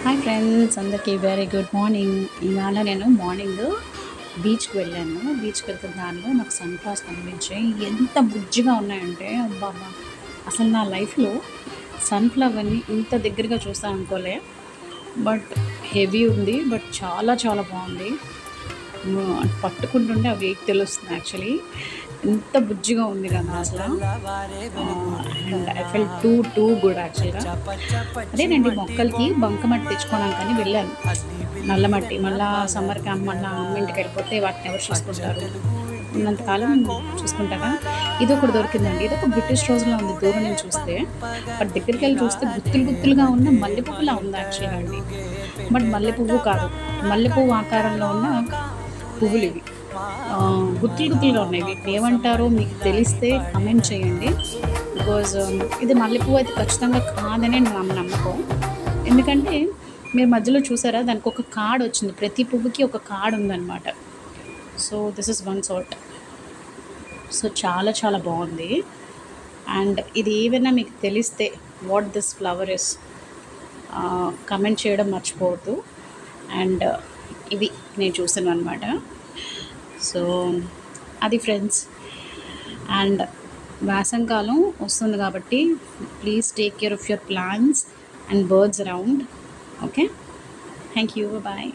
Hi friends, అందరికీ very good morning. ఇవాళ నేను మార్నింగ్ బీచ్కి వెళ్ళాను. బీచ్కి వెళ్తున్న దానిలో నాకు సన్ఫ్లవర్స్ కనిపించాయి. ఎంత బుజ్జిగా ఉన్నాయంటే అబ్బాబా, అసలు నా లైఫ్లో సన్ఫ్లవర్ని ఇంత దగ్గరగా చూస్తాను అనుకోలే. బట్ హెవీ ఉంది, బట్ చాలా చాలా బాగుంది. పట్టుకుంటుంటే అవి తెలుస్తుంది యాక్చువల్లీ. ఎంత బుజ్జిగా ఉంది కదా అసలు. And I fell too good యాక్చువల్గా. అదేనండి, మొక్కలకి బంకమట్టి తెచ్చుకోవడానికని వెళ్ళాను. నల్ల మట్టి మళ్ళీ సమ్మర్ క్యాంప్ మళ్ళీ అమ్మ ఇంటికి వెళ్ళిపోతే వాటిని ఎవరు చూసుకుంటారు, ఉన్నంతకాలం చూసుకుంటారా. ఇది ఒకటి దొరికిందండి. ఇది ఒక బ్రిటిష్ రోజులో ఉంది దూరం నుంచి చూస్తే. బట్ దగ్గరికి వెళ్ళి చూస్తే గుత్తులు గుత్తులుగా ఉన్న మల్లెపువ్వులా ఉంది యాక్చువల్గా అండి. బట్ మల్లెపువ్వు కాదు, మల్లెపువ్వు ఆకారంలో ఉన్న పువ్వులు ఇవి. గుత్తులు గుత్తులుగా ఉన్నాయి. వీటిని ఏమంటారో మీకు తెలిస్తే కమెంట్ చేయండి. బికాజ్ ఇది మల్లెపువ్వు అయితే ఖచ్చితంగా కాదని నా నమ్మకం. ఎందుకంటే మీరు మధ్యలో చూసారా, దానికి ఒక కార్డ్ వచ్చింది. ప్రతి పువ్వుకి ఒక కార్డ్ ఉందన్నమాట. So this is one sort. So చాలా చాలా బాగుంది. అండ్ ఇది ఏమైనా మీకు తెలిస్తే what this flower is comment చేయడం మర్చిపోవద్దు. అండ్ ఇవి నేను చూసాను అనమాట. సో అది ఫ్రెండ్స్. అండ్ వేసంకాలం వస్తుంది కాబట్టి please take care of your plants and birds around. Okay, thank you, bye.